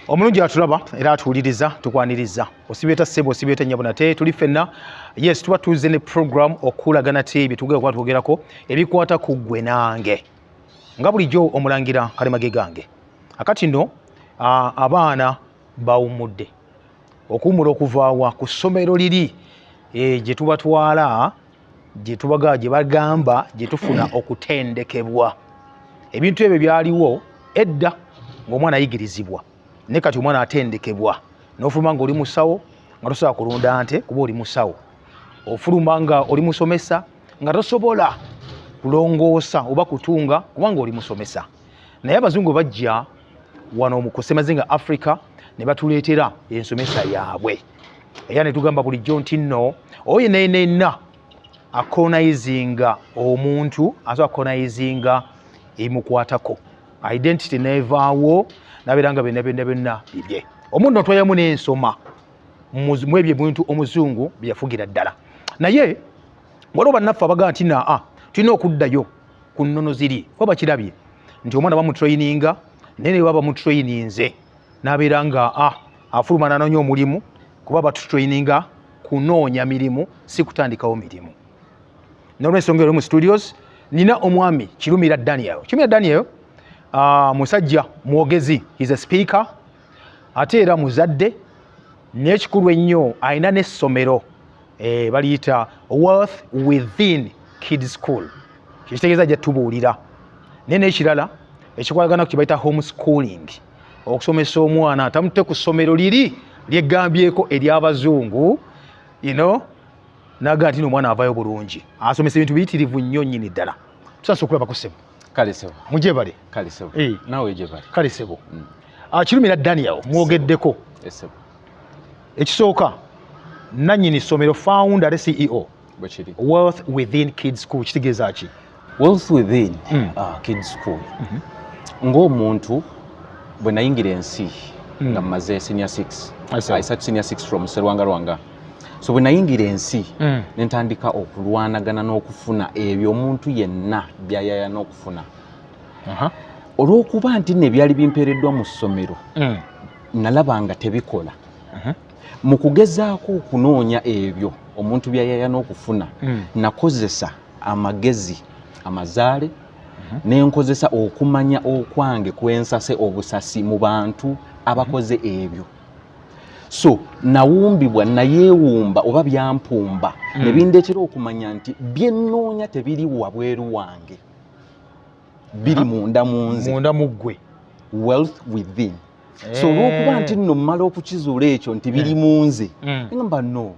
Omulungi atulaba era atuwuliriza tukwaniriza osibeta ssebo osibeta nyabonate tuli ffenna yes tuba tuze ne program okulagana TV tugenda kuba twogerako ebikwata ku ggwe nange nga bulijjo omulangira Kalemage gange akati nno abaana bawumudde okuwumula okuvaawa ku ssomero liri gye tubatwala gye bagamba gye tufuna okutendekebwa ebintu ebyo byaliwo edda ng'omwana ayigirizibwa ne kati omwana atendekebwa n'ofuluma ng'oli musawo nga tosobola kulunda nte kuba oli musawo ofuluma nga oli musomesa nga tosobola kulongoosa oba kutunga kubanga oli musomesa naye abazungu bajja wano mu kusemazinga Africa ne batuleetera ensomesa yaabwe era ne tugamba bulijjo nti nno oyo nenenna akolonizinga omuntu asobola kolonizinga emukwatako identity nevaawo nabeeranga byonna bibye omuntu otwayamu n'ensoma mu ebyo ebintu omuzungu bye yafugira ddala naye waliwo bannaffe abagamba nti tulina okuddayo ku nnono ziri kuba bakirabye nti omwana bamutrayininga naye ne baba bamutrayininze n'abeera nga afuluma n'anoonya omulimu kuba batutrayininga kunoonya mirimu si kutandikawo mirimu nolwensonga eri mu studios nina omwami Kirumira Daniel musajja mwogezi is a speaker ate era muzadde n'ekikulu ennyo alina n'essomero baliyita Wealth Within Kids School kitegeeza gye tubuulira naye n'ekirala ekikwagana ku kibayita homeschooling okusomesa omwana tamutte ku ssomero liri lyeggambyeko ery'abazungu naga nti omwana avayo bulungi asomesa ebintu biyitirivu nnyo nnyini ddala tusansa okulaba ku ssebo kale sebo mujebale kale sebo nawe jebale kale sebo Kirumira Daniel mwogeddeko sebo ekisooka nannyini ssomero founder CEO Wealth Within Kids School kitegeeza ki Wealth Within Kids School ng'omuntu bwe nayingira ensi nga mmaze senior 6 I sat senior 6 from Serwanga so bwe nayingira ensi nentandika okulwanagana n'okufuna ebyo omuntu yenna byayaya n'okufuna olw'okuba nti ne byali bimpeereddwa mu ssomero nalaba nga tebikola mu kugezaako okunoonya ebyo omuntu byayaya n'okufuna nakozesa amagezi amazaale nenkozesa okumanya okwange kwensase obusasi mu bantu abakoze ebyo so nawumbibwa nayeewumba oba byampumba ne bindeetera okumanya nti byennoonya tebiri wabweru wange biri munda mu ggwe wealth within so olw'okuba nti nno mmala okukizuula ekyo nti biri mu nze ngamba no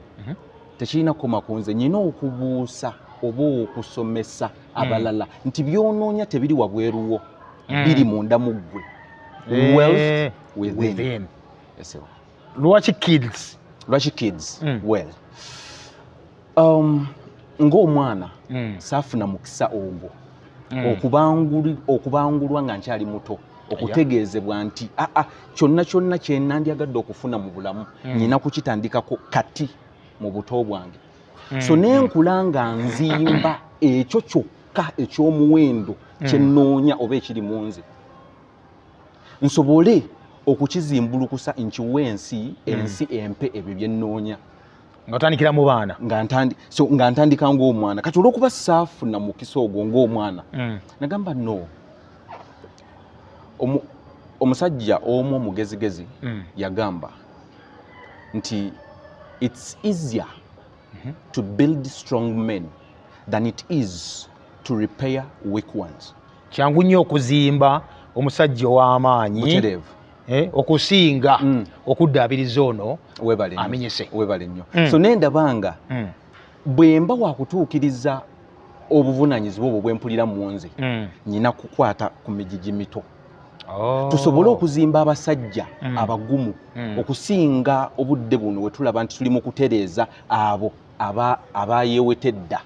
tekirina kukoma ku nze nyina okubuusa oba okusomesa abalala nti byonoonya tebiri wabweruwo biri munda mu ggwe wealth within. Lwaki kids well ng'omwana saafuna mukisa ogwo okubangulwa nga nkyali muto okutegeezebwa nti kyonna kye nandyagadde okufuna mu bulamu nyina kukitandikako kati mu buto bwange so nenkula nga nzimba ekyo kyokka eky'omuwendo kye nnoonya oba ekiri mu nze nsobole okukizimbulukusa nkiwe ensi empe ebyo bye nnoonya nga otandikira mu baana nga ntandika ng'omwana kati olw'okuba saafuna mukisa ogwo ng'omwana nagamba no omusajja omu omugezigezi yagamba nti it's easier to build strong men than it is to repair weak ones. Kyangu nnyo okuzimba omusajja ow'amaanyi okusinga okuddaabiriza ono amenyese webale nnyo so nendabanga bwe mba wakutuukiriza obuvunaanyizibwa obwo bwe mpulira mu nze nyina kukwata ku mijiji mito tusobole okuzimba abasajja abagumu okusinga obudde buno we tulaba nti tuli mu kutereeza abo abayewetedda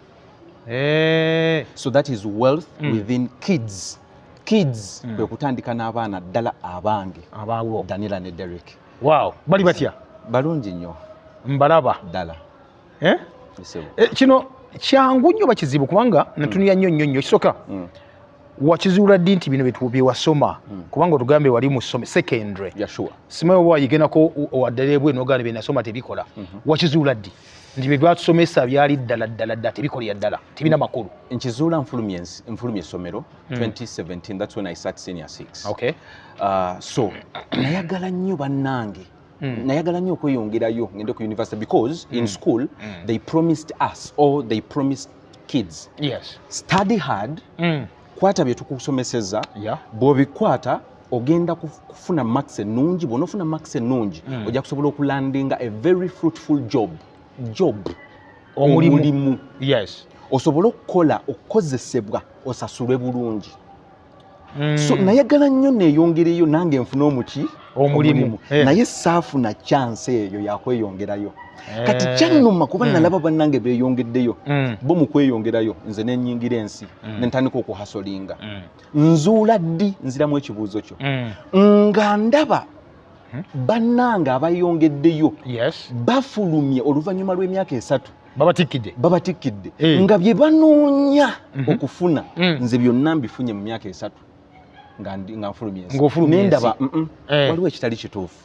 so that is wealth within kids kwe kutandika n'abaana ddala abange abawo Daniela ne Derek bali batya balungi nnyo mbalaba ddala kino kyangu nnyo bakizibu kubanga natunira nnyo kisooka wakizuula ddi nti bino bye wasoma kubanga otugambe wali mu secondary simanyi oba wayigenako waddala ebwe n'ogaana bye nasoma tebikola wakizuula ddi nti bye batusomesa byali ddala tebikolera ddala tebina makulu? Nkizuula nfulumya essomero 2017, that's when I start senior 6. Okay. So nayagala nnyo bannange nayagala nnyo okweyongerayo ngende ku university because in school they promised us or they promised kids study hard kwata bye tukusomeseza bw'obikwata ogenda kufuna marks ennungi bw'onoofuna marks ennungi ojja kusobola okulandinga a very fruitful job omulimu osobole okukola okukozesebwa osasulwe bulungi. So nayagala nnyo neeyongereyo nange nfuna omulimu naye saafuna chance eyo yakweyongerayo kati kyannuma kuba nalaba bannange beeyongeddeyo bo mu kweyongerayo nze nenyingira ensi nentandika okuhasolinga nzuula ddi nziramu ekibuuzo kyo nga ndaba bannange abayongeddeyo bafulumye oluvannyuma lw'emyaka 3 babatikidde nga bye banoonya okufuna nze byonna mbifunye mu myaka 3 nga nfulumye nendaba waliwo ekitali kituufu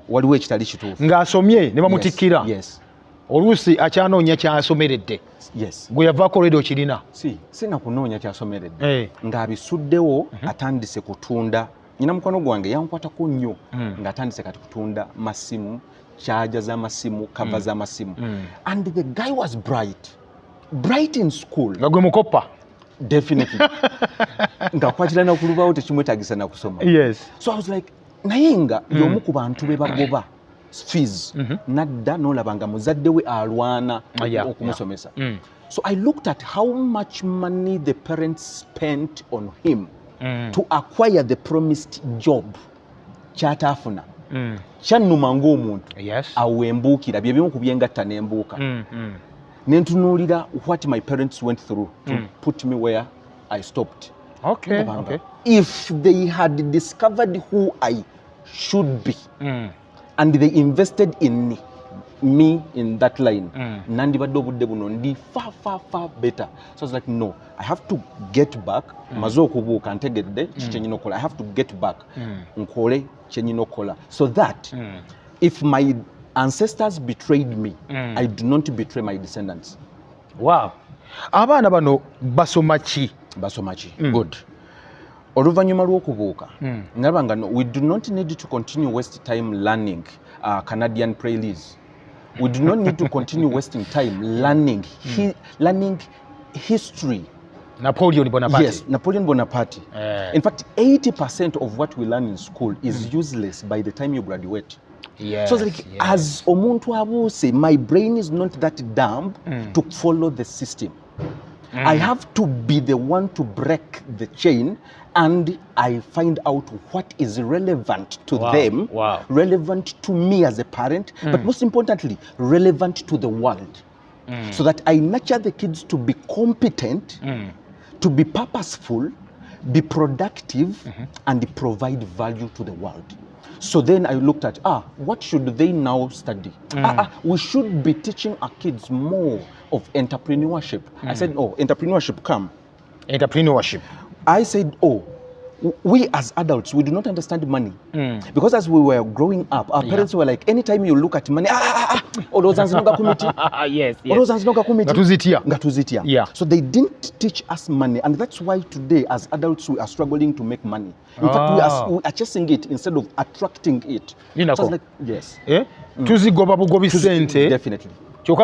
waliwo ekitali kituufu ng'asomye ne bamutikkira oluusi akyanoonya kyasomeredde gwe yavaako olwedde okirina sina kunoonya kyasomeredde ng'abisuddewo atandise kutunda nyina mukwano gwange yankwatako nnyo ng'atandise kati kutunda masimu charger z'amasimu kava z'amasimu and the guy was bright in school nga gwe mukoppa definitely ng'akwatirana ku lubaawo tekimwetagisa na kusoma so I was like naye nga y'omu ku bantu be bagoba fees nadda n'olaba nga muzadde we alwana okumusomesa so I looked at how much money the parents spent on him to acquire the promised job kyataafuna kyannuma ng'omuntu awembuukira bye bimu ku byengatta n'embuuka nentunuulira what my parents went through to put me where I stopped. Okay. If they had discovered who I should be and they invested in me in that line, nandibadde obudde buno ndi far better. So I was like, no, I have to get back. Maze okubuuka ntegedde kyenyina okukola. I have to get back nkole kyenyina okukola so that if my ancestors betrayed me, I do not betray my descendants. Wow. Abaana bano basoma ki? Good. Oluvannyuma lw'okubuuka nalaba nga we do not need to continue waste time learning Canadian playlist. We do not need to continue wasting time learning history. Napoleon Bonaparte. Yes, Napoleon Bonaparte. In fact, 80% of what we learn in school is useless by the time you graduate. So like, as omuntu abuuse, my brain is not that dumb to follow the system. I have to be the one to break the chain, and I find out what is relevant to them, relevant to me as a parent, but most importantly, relevant to the world. So that I nurture the kids to be competent, to be purposeful, be productive, and provide value to the world. So then I looked at, what should they now study? We should be teaching our kids more of entrepreneurship. I said, entrepreneurship, come. Entrepreneurship. I said, we as adults, we do not understand money. Because as we were growing up, our parents were like, anytime you look at money, so they didn't teach us money. And that's why today, as adults, we are struggling to make money. In fact, we are chasing it instead of attracting it. So I was like, yes. Definitely. So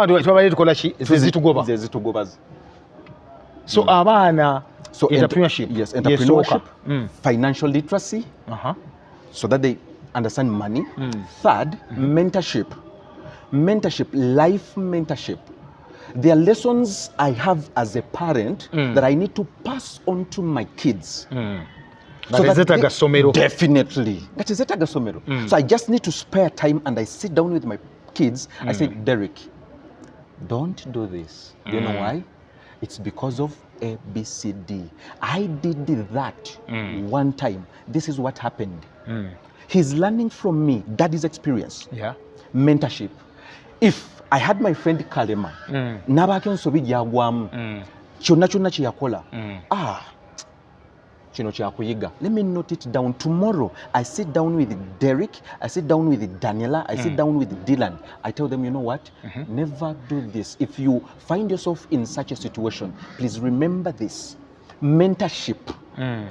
abaana entrepreneurship, financial literacy, so that they understand money. Third, mentorship, life mentorship. There are lessons I have as a parent that I need to pass on to my kids. So definitely. That is it. So I just need to spare time and I sit down with my kids. I say, Derek, don't do this. You know why? It's because of A, B, C, D. I did that one time. This is what happened. He's learning from me. That is experience. Mentorship. If I had my friend Kalema, nabake nsobi gyagwamu, kyonna kye yakola, kino kyakuyiga. Let me note it down. Tomorrow I sit down with Derek, I sit down with Daniela, I sit down with Dylan. I tell them, you know what? Never do this. If you find yourself in such a situation, please remember this. Mentorship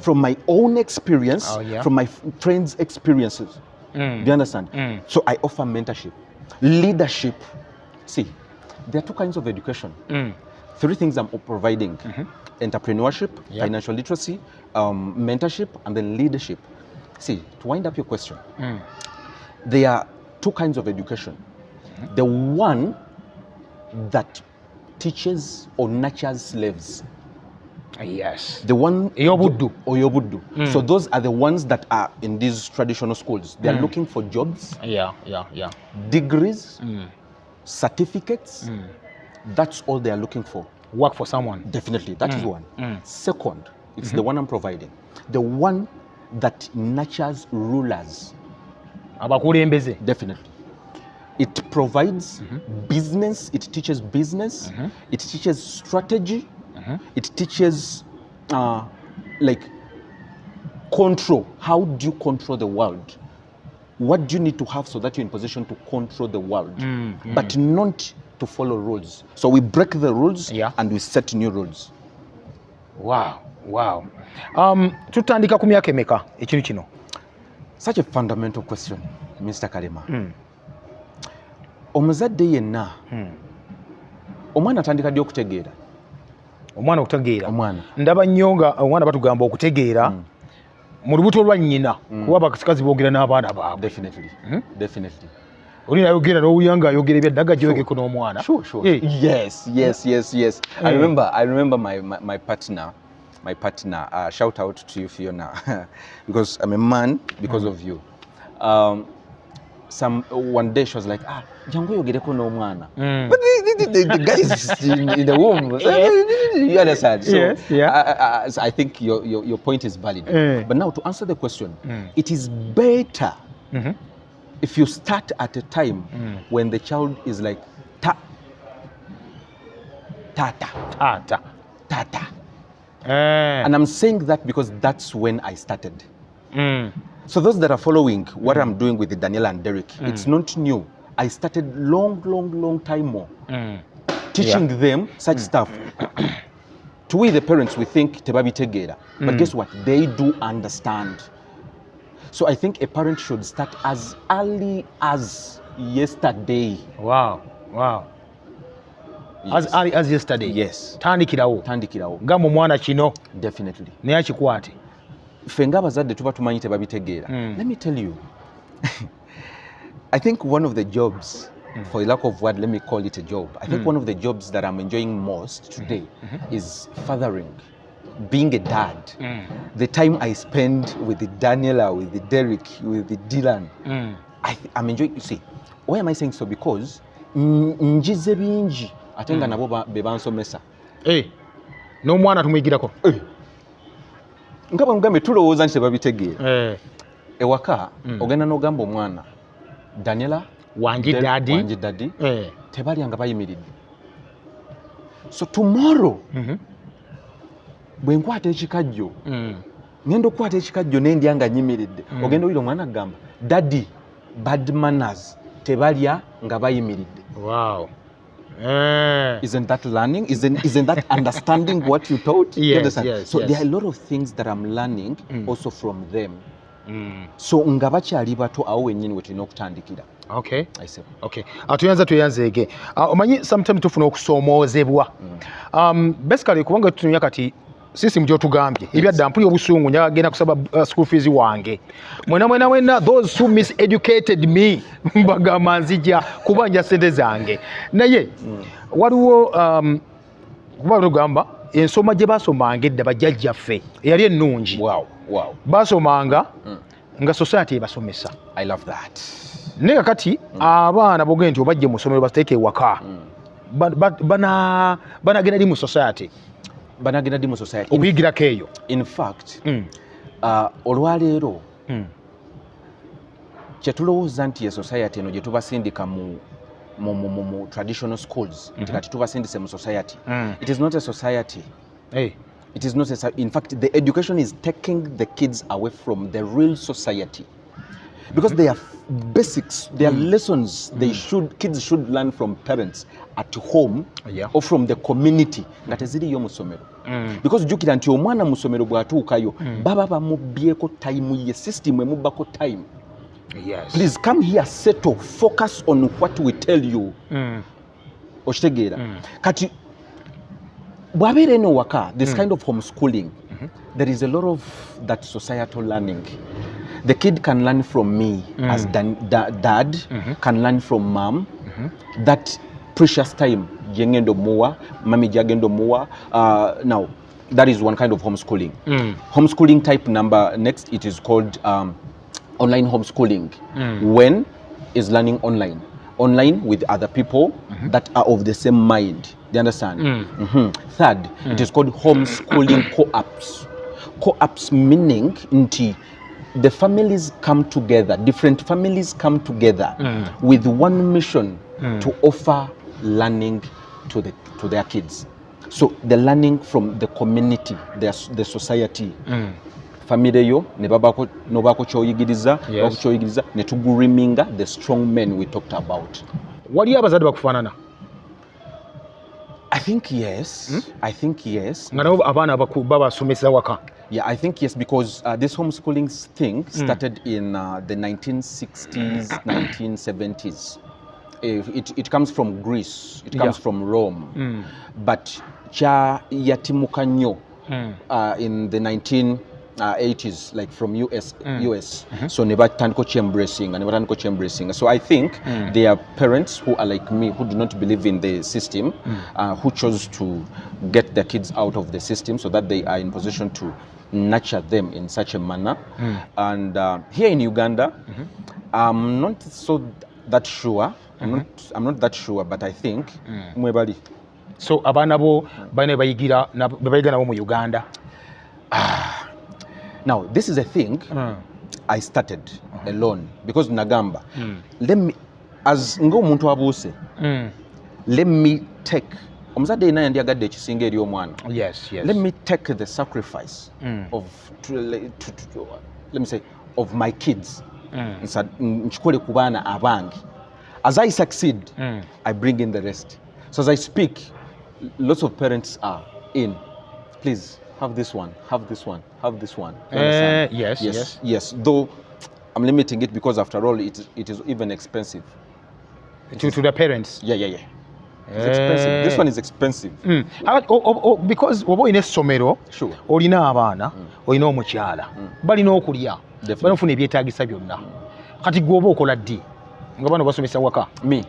from my own experience, from my friends' experiences. Do you understand? So I offer mentorship. Leadership. See, there are two kinds of education. 3 things I'm providing. Entrepreneurship, financial literacy, mentorship, and then leadership. See, to wind up your question, there are 2 kinds of education. The one that teaches or nurtures slaves. Yes. The one Oyobuddu. So those are the ones that are in these traditional schools. They are looking for jobs, degrees, certificates. That's all they are looking for. Work for someone. Definitely, that is one. Second, it's the one I'm providing. The one that nurtures rulers. Abakulembeze. Definitely. It provides business, it teaches business, it teaches strategy, it teaches like control. How do you control the world? What do you need to have so that you're in position to control the world? But not to follow rules. So we break the rules and we set new rules. Wow. Tutandika ku myaka emeka ekintu kino? Such a fundamental question, Mr. Kalema. Omuzadde yenna omwana atandika ddi okutegeera? Omwana okutegeera. Ndaba nnyo nga omwana batugamba okutegeera mu lubuto lwa nnyina kuba abakazi boogera n'abaana baabwe. Definitely. Oli nayogera n'owuyanga ayogera ebyaddaga gyogeko n'omwana. Sure. Yes. I remember my partner. Shout out to you, Fiona, because I'm a man because of you. One day she was like, jangu yogereko n'omwana. But the guy is in the womb. You understand? So I think your point is valid. But now to answer the question, it is better if you start at a time when the child is like tata. And I'm saying that because that's when I started. So those that are following what I'm doing with Daniela and Derek, it's not new. I started long time more teaching them such stuff. To we the parents, we think tebabi tegera, but guess what? They do understand. So I think a parent should start as early as yesterday. Wow. Yes. As early as yesterday? Yes. Tandikirawo. Gamba omwana kino. Definitely. Naye akikwate. Ffe ng'abazadde tuba tumanyi tebabitegeera. Let me tell you, I think one of the jobs, for a lack of word, let me call it a job. I think one of the jobs that I'm enjoying most today is fathering. Being a dad, the time I spend with the Daniela, with the Derek, with the Dylan, I'm enjoying. You see, why am I saying so? Because njize bingi ate nga nabo be bansomesa. N'omwana tumuyigirako. Nga bamugambe tulowooza nti tebabitegeera. Ewaka ogenda n'ogamba omwana Daniela, wangi daddy, tebalya nga bayimiridde. So tomorrow bwe nkwata ekikajjo ngenda okukwata ekikajjo n'endya nga nyimiridde, ogenda oyira omwana agamba daddy, bad manners, tebalya nga bayimiridde. Wow. Isn't that learning? Isn't that understanding what you taught? Yes. So there are a lot of things that I'm learning also from them. So nga bakyali bato awo wennyini we tulina okutandikira. Okay. Tuyanzeege. Omanyi sometimes tufuna okusoomoozebwa. Basically kubanga tutunya kati system gy'otugambye ebyadda mpulya obusungu nyagenda kusaba school fees wange mwena those who miseducated me mbagamba nzija kubanja sente zange naye waliwo kuba tugamba ensoma gye basomanga edda bajjajjaffe eyali ennungi basomanga nga society ebasomesa. I love that. Naye kati abaana bogende nti obajje mu ssomero bateeke ewaka banagenda di mu society okuyigirako eyo. In fact, olwaleero kyetulowooza nti ye society eno gye tubasindika mu traditional schools nti kati tubasindise mu society, it is not a society. It is not necessary. In fact, the education is taking the kids away from the real society. Because they are basics, they are lessons kids should learn from parents at home or from the community nga teziriyo mu ssomero. Because jjukira nti omwana mu ssomero bw'atuukayo baba bamubbyeko time ye, system emubbako time. Yes. Please come here, settle, focus on what we tell you. Okitegeera. Kati bw'abeera eno waka, this kind of homeschooling, there is a lot of that societal learning. The kid can learn from me as dad, can learn from mom. That precious time, jengendo muwa, mami jagendo muwa. Now, that is one kind of homeschooling. Homeschooling type number next, it is called online homeschooling. When is learning online? Online with other people that are of the same mind. Do you understand? Third, it is called homeschooling co-ops. Co-ops meaning nti the families come together, different families come together with one mission to offer learning to their kids. So the learning from the community, the society. Family yo ne babako nobako kyoyigiriza bakukyoyigiriza ne tuguriminga the strong men we talked about. Wali abazadde bakufaanana? I think yes. I think yes. Nga nabo abaana babasomesa waka? Yeah, I think yes, because this homeschooling thing started in the 1960s, 1970s. It comes from Greece, it comes from Rome, but cha yatimuka nnyo in the 1980s, like from US. So ne batandika embracing. So I think there are parents who are like me, who do not believe in the system, who chose to get their kids out of the system so that they are in position to nurture them in such a manner. And here in Uganda, I'm not that sure. I'm not that sure, but I think mwebali. So abaana bo bane bayigira nabo mu Uganda. Now this is a thing I started alone because nagamba let me as ng'omuntu abuuse let me take omuzadde yena yandiyagadde ekisinga eri omwana. Yes. Let me take the sacrifice of let me say of my kids nkikole ku baana abange. As I succeed, I bring in the rest. So as I speak, lots of parents are in. Please have this one, have this one, have this one. Yes. Though I'm limiting it because after all, it is even expensive. To the parents. Yeah. It's expensive. This one is expensive. Because oba olina essomero, olina abaana, olina omukyala, balina okulya, balina ebyetaagisa byonna. Kati gwe oba okola ddi? Nga bano basomesa waka? Me.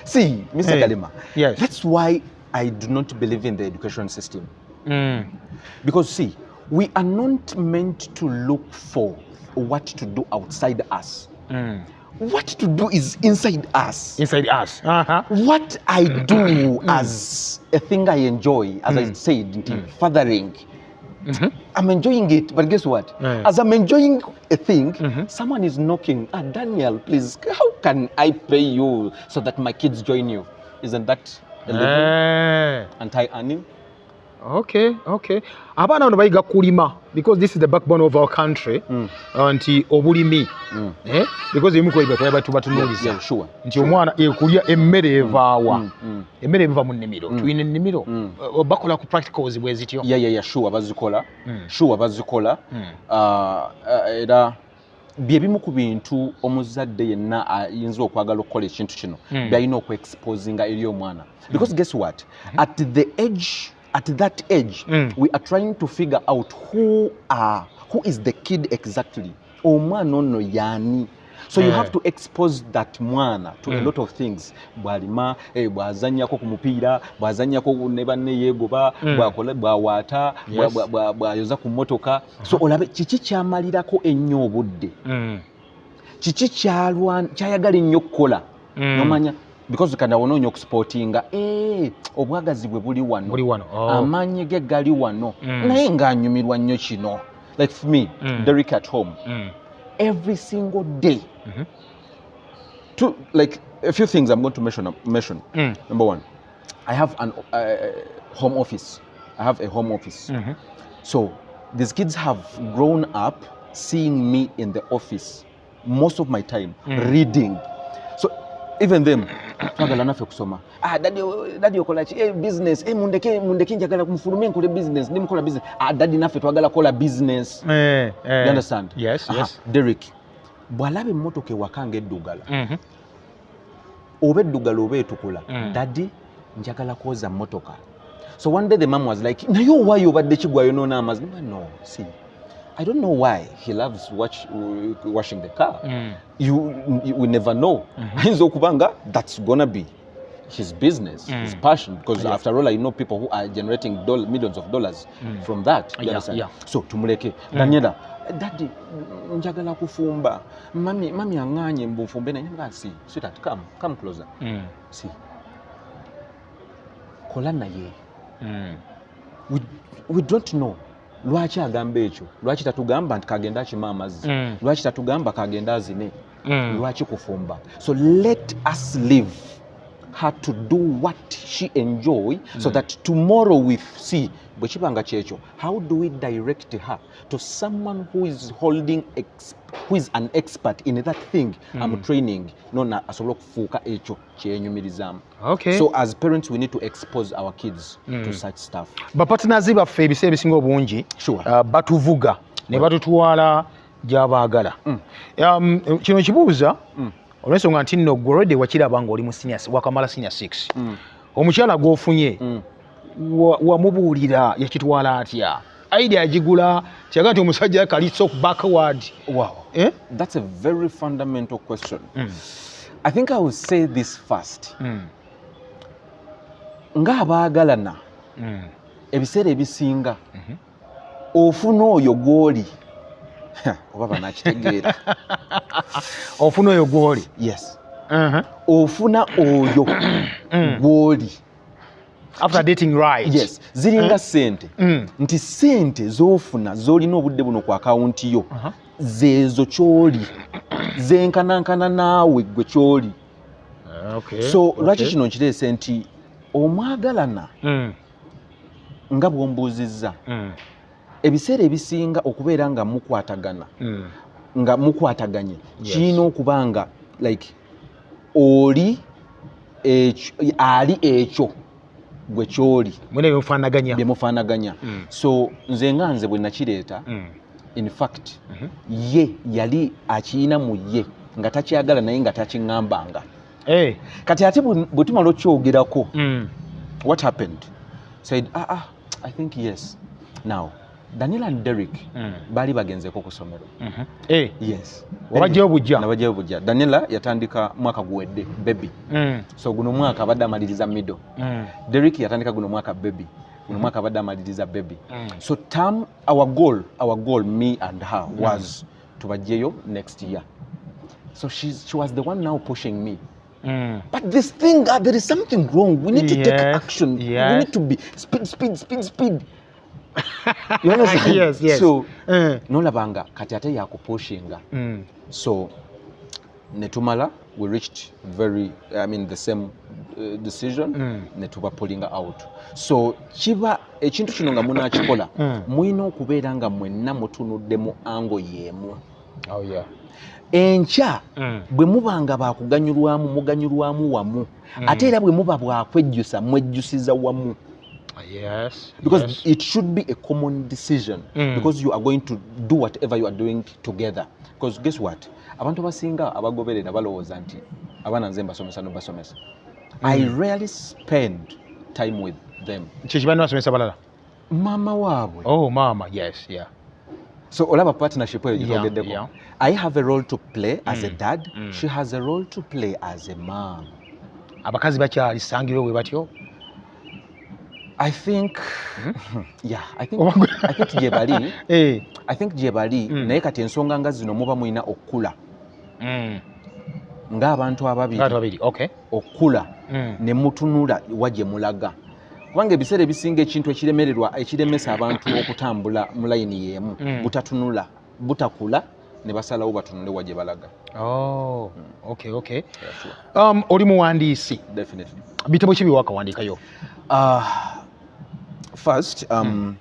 See, Mr. Kalima, that's why I do not believe in the education system. Because see, we are not meant to look for what to do outside us. What to do is inside us. What I do as a thing I enjoy, as I said, fathering, I'm enjoying it, but guess what? As I'm enjoying a thing, someone is knocking. Daniel, please, how can I pay you so that my kids join you? Isn't that a little anti-earning? Okay. Abaana bano bayiga kulima because this is the backbone of our country. Nti obulimi. Because ebimu ku ebyo batunuuliza. Nti omwana ekulya emmere evaawa. Emmere eva mu nnimiro. Tuyina ennimiro. Bakola ku practicals bwe zityo. Yeah, sure bazikola. Era byebimu ku bintu omuzadde yenna ayinza okwagala okukola ekintu kino byalina okweexposinga eri omwana. Because guess what? At that age, we are trying to figure out who is the kid exactly. Omwana ono yani. So you have to expose that mwana to a lot of things. Bwalima, bwazanyako ku mupiira, bwazanyako ne banne yeegoba, bwakola bwawata, bwayoza ku motoka. So olabe kiki kyamalirako ennyo obudde. Kiki kyayagala ennyo okukola. Nomanya because kana wononyo okusportinga obwagazi bwe buli wano amaanyi ge gali wano naye ng'anyumirwa nnyo kino. Like for me, Derek at home, every single day, like a few things I'm going to mention. Number one, I have an home office. I have a home office. So these kids have grown up seeing me in the office most of my time reading. So even them twagala naffe kusoma. Daddy okola ki business mundeke njagala kumfulumye nkole business ndi mukola business. Daddy naffe twagala kola business. You understand? Yes. Derek bwalabe emmotoka ewaka eddugala oba eddugala oba etukula daddy njagala kwoza mmotoka. So one day the mom was like, naye why obadde kigwayo noona amazzi? No, see, I don't know why he loves washing the car. You never know. Ayinza okubanga that's gonna be his business, his passion, because after all I know people who are generating millions of dollars from that. You understand? So tumuleke Daniela, daddy njagala kufumba, mami anganye mbufumbe na nyanga. See, sweetheart, come closer. See, kola naye. We don't know lwaki agamba ekyo, lwaki tatugamba nti kagenda akima amazzi, lwaki tatugamba kagenda azine, lwaki kufumba. So let us leave her to do what she enjoy so that tomorrow we see bwe kibanga kyekyo, how do we direct her to someone who is who is an expert in that thing I'm training nona asobola okufuuka ekyo kyenyumirizamu. So as parents we need to expose our kids to such stuff. Bapartners baffe ebiseera ebisinga obungi batuvuga ne batutwala gy'abaagala. Kino kibuuza olw'ensonga nti nno gwe already wakiraba ng'oli mu wakamala senior 6 omukyala gw'ofunye wamubuulira yakitwala atya? Idea agigula kyaga nti omusajja kalitso backward. Wow. That's a very fundamental question. I think I will say this first. Ng'abaagalana ebiseera ebisinga ofuna oyo gw'oli oba banakitegeera ofuna oyo gw'oli. Yes. Ofuna oyo gw'oli after dating right. Yes. Ziringa sente nti sente z'ofuna z'olina obudde buno ku akawunti yo zeezo ky'oli zenkanankana naawe gwe ky'oli. So lwaki kino nkireese nti omwagalana nga bw'ombuuzizza ebiseera ebisinga okubeera nga mukwatagana nga mukwataganye kirina okuba nga like oli ali ekyo gwe kyoli mwene byemufaanaganya. So nze nga nze bwe nakireeta in fact ye yali akiyina mu ye nga takyagala naye nga takiŋŋambanga. Kati ate bwe tumala okyogerako what happened? Said I think yes. Now Daniela and Derek baali bagenzeko ku ssomero. Yes. Wabajjayo bujja. Daniela yatandika mwaka guwedde baby. So guno mwaka abadde amaliriza middle. Derek yatandika guno mwaka baby. Guno mwaka abadde amaliriza baby. So our goal me and her was tubajjeyo next year. So she was the one now pushing me. But this thing, there is something wrong. We need to take action. We need to be speed. You understand? Yes. So nolabanga kati ate yakupushinga. So netumala we reached the same decision netuba pulling out. So kiba ekintu kino nga munakikola mwina okubeera nga mwenna mutunuddemu ango yeemu. Enkya bwe mubanga bakuganyulwamu muganyulwamu wamu ate era bwe muba bwakwejjusa mwejjusiza wamu. Because it should be a common decision because you are going to do whatever you are doing together. Because guess what? Abantu abasinga abagoberera balowooza nti abaana nze mbasomesa nobasomesa. I rarely spend time with them. Kikibani basomesa balala? Mama waabwe. Oh, mama, yes, yeah. So olaba partnership eyo gitogeddeko. I have a role to play as a dad. She has a role to play as a mom. Abakazi bakyalisangirwe bwe batyo? I think gyebali naye kati ensonga nga zino muba mulina okula ng'abantu ababiri okula ne mutunula wagye mulaga kubanga ebiseera ebisinga ekintu ekiremesa abantu okutambula mu layini y'emu butatunula butakula ne basalawo batunule wagye balaga. Okay. Oli muwandiisi. Definitely. Bitabo ki biwakawandiikayo? first, I'm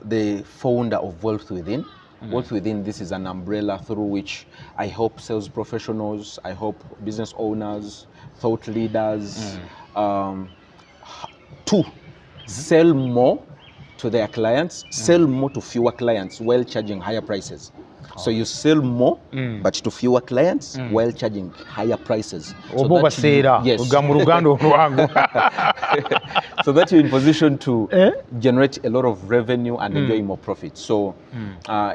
the founder of Wealth Within. Wealth Within, this is an umbrella through which I help sales professionals, I help business owners, thought leaders to sell more to their clients, sell more to fewer clients while charging higher prices. So you sell more, but to fewer clients while charging higher prices. So that you're in position to generate a lot of revenue and enjoy more profit. So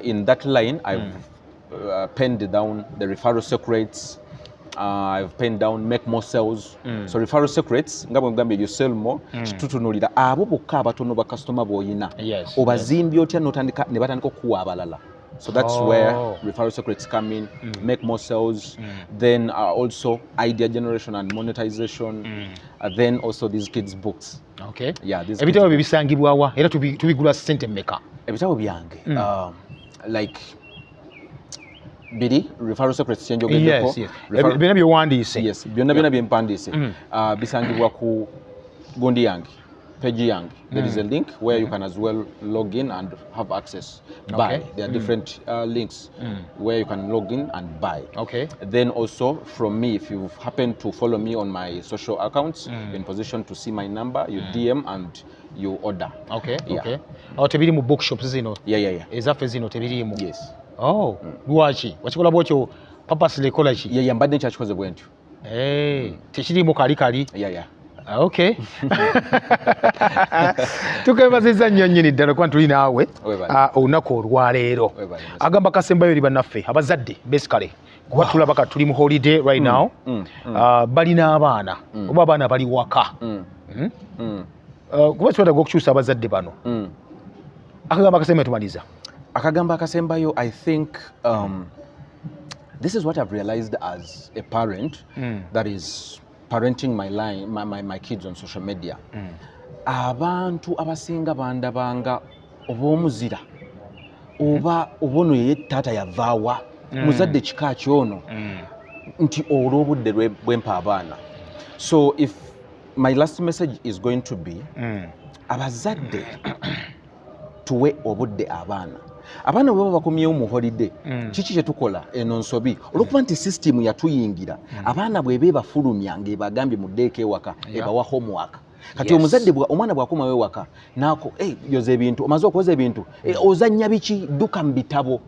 in that line, I've penned down the referral secrets. I've penned down make more sales. So referral secrets, you sell more. Tutunulira abo bokka abatono ba customer boyina. Obazimbi otya notandika ne batandika okuwa abalala. So that's where referral secrets come in, make more sales, then also idea generation and monetization, then also these kids' books. Okay. Yeah, these ebitabo bibisangibwa wa era tubigula sente mmeka? Ebitabo byange like biri referral secrets change ogendeko. Byonna byewandiise. Yes, byonna byempandiise. Bisangibwa ku Gundi yange. Page yange. There is a link where you can as well log in and have access. Buy. There are different links where you can log in and buy. Okay. Then also from me, if you happen to follow me on my social accounts, you're in position to see my number, you DM and you order. Okay. Okay. Tebiri mu bookshops zino. Yeah. Ezaffe zino tebiriimu. Yes. Oh, lwaki? Wakikola bwotyo purposely kola ki? Yeah, mbadde nkyakikoze bwentyo. Tekiriimu kali. Yeah. Okay. Tukwebaziza nnyo nnyini ddala kuba tuli naawe olunaku olwaleero. Agamba Kasembayo eri bannaffe abazadde basically kuba tulaba tuli mu holiday right now, balina abaana oba abaana bali waka. Kuba twetaaga okukyusa abazadde bano. Akagamba Kasembayo tumaliza. Akagamba Kasembayo, I think this is what I've realized as a parent that is parenting my kids on social media. Abantu abasinga bandabanga oba omuzira oba obono ye taata yavaawa muzadde kika kyono nti olw'obudde bwempa abaana. So if my last message is going to be abazadde tuwe obudde abaana bwe bakomyewo mu holiday kiki kye tukola eno nsobi olwokuba nti system yatuyingira abaana bwe beebafulumya ng'ebagambye mu ddeeka ewaka ebawa homework kati omuzadde omwana bw'akomawo ewaka naako yoza ebintu omaze okuwoza ebintu ozannya biki dduka mu bitabo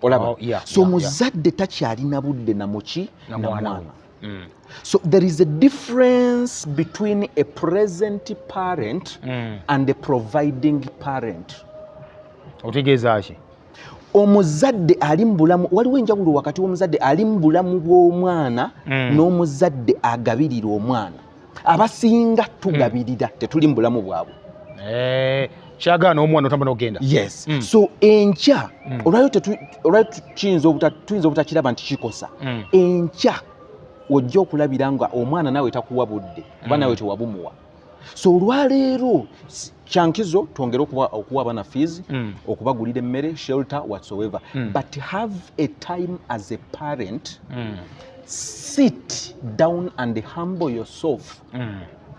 olaba so omuzadde takyalina budde namuki na mwana. So there is a difference between a present parent and a providing parent. Otegeeza ki? Omuzadde ali mu bulamu, waliwo enjawulo wakati w'omuzadde ali mu bulamu bw'omwana n'omuzadde agabirira omwana. Abasinga tugabirira tetuli mu bulamu bwabwe. Kyagaana omwana otamba n'ogenda. Yes. So enkya olwayo tuyinza obutakiraba nti kikosa. Enkya ojja okulabira nga omwana naawe takuwa budde kuba naawe tewabumuwa. So olwaleero kyankizo twongere okuwa abaana fees, okubagulira emmere, shelter, whatsoever. But have a time as a parent, sit down and humble yourself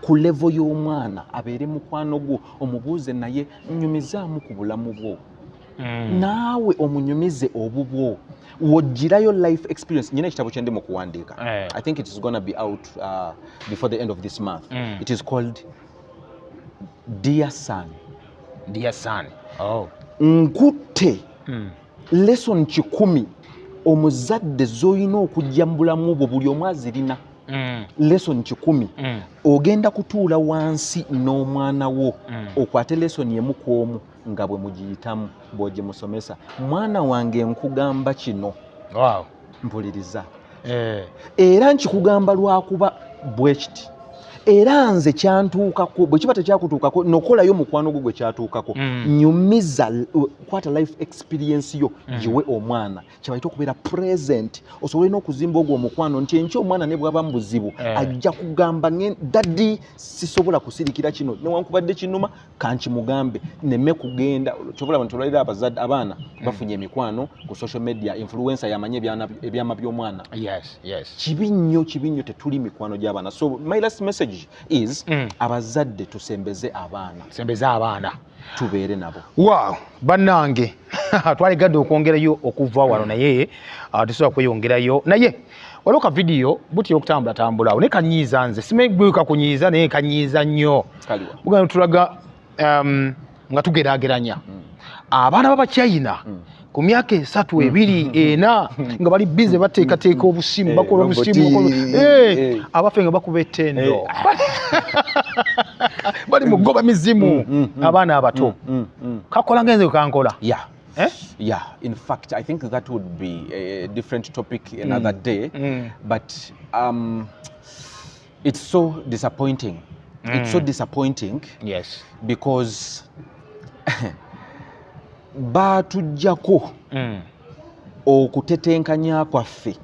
ku level y'omwana abeere mukwano gwo, omubuuze naye nnyumizaamu ku bulamu bwo. Naawe omunyumize obubwo. Wogirayo life experience. Nyina ekitabo kye ndi mu kuwandiika. I think it is going to be out before the end of this month. It is called Dear Son. Dear Son. Oh. Nkutte lesson 10 omuzadde z'olina okujja mu bulamu bwo buli omu azirina. Lesson 10 ogenda kutuula wansi n'omwana wo okwate lesson emu ku omu nga bwe mugiyitamu bw'ogye musomesa. Mwana wange nkugamba kino. Wow. Mpuliriza. Era nkikugamba lwakuba bwe kiti. Era nze kyantuukako bwe kiba tekyakutuukako nokolayo mukwano gwo gwe kyatuukako. Nyumiza kwata life experience yo giwe omwana kyabayita okubeera present osobole n'okuzimba ogwo omukwano nti enkya omwana ne bw'aba mu buzibu ajja kugamba daddi sisobola kusirikira kino newankubadde kinuma kankimugambe nemme kugenda kyobulaba nti olwalira abazadde abaana bafunye emikwano ku social media influencer yamanye ebyama by'omwana. Yes. Kibi nnyo tetuli mikwano gy'abaana. So my last message message is abazadde tusembeze abaana tubeere nabo. Wow, bannange twaligadde okwongerayo okuva wano naye tusobola kweyongerayo naye waliwo ka video butya okutambula ne kanyiiza nze simegweka kunyiiza naye kanyiiza nnyo bugano tulaga nga tugeraageranya abaana b'Abachina ku myaka 3, 2, 4 nga bali bize bateekateeka obusimu bakola obusimu abafe nga bakuba ettendo bali mu goba mizimu abaana abato kakola ngenze kankola. Yeah, in fact, I think that would be a different topic another day. But it's so disappointing. It's so disappointing. Yes. Because batujjako okutetenkanya kwaffe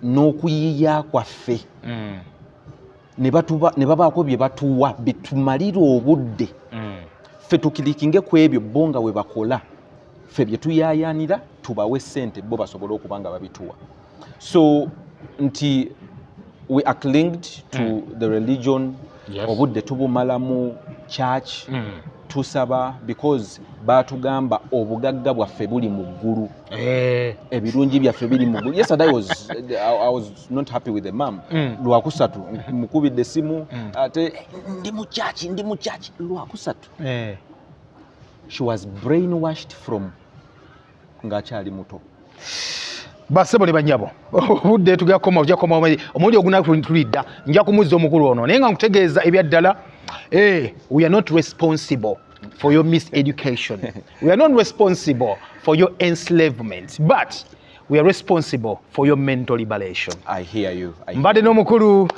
n'okuyiiya kwaffe ne babaako bye batuwa bitumalira obudde ffe tukirikinge ku ebyo bo nga we bakola ffe bye tuyaayaanira tubawe ssente bo basobole okuba nga babituwa. So nti we are linked to the religion. Obudde tubumalamu church tusaba because batugamba obugagga bwaffe buli mu ggulu ebirungi byaffe biri mu ggulu. Yesterday I was not happy with the mom. Lwakusatu mukubidde esimu ate ndi mu church lwakusatu. She was brainwashed from ng'akyali muto. Basebo ne banyabo obudde tugya koma omundi ogunaku tulidda nja kumuzza omukulu ono naye nga nkutegeeza ebyaddala we are not responsible for your miseducation. We are not responsible for your enslavement, but we are responsible for your mental liberation. I hear you. Mbadde n'omukulu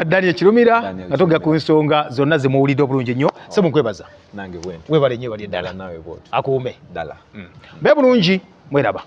Daniel Kirumira nga tugga ku nsonga zonna ze muwulidde obulungi nnyo. Sebo nkwebaza nange bwento webale nnyo bali eddala nawe bw'otyo akuume ddala mbe bulungi mweraba.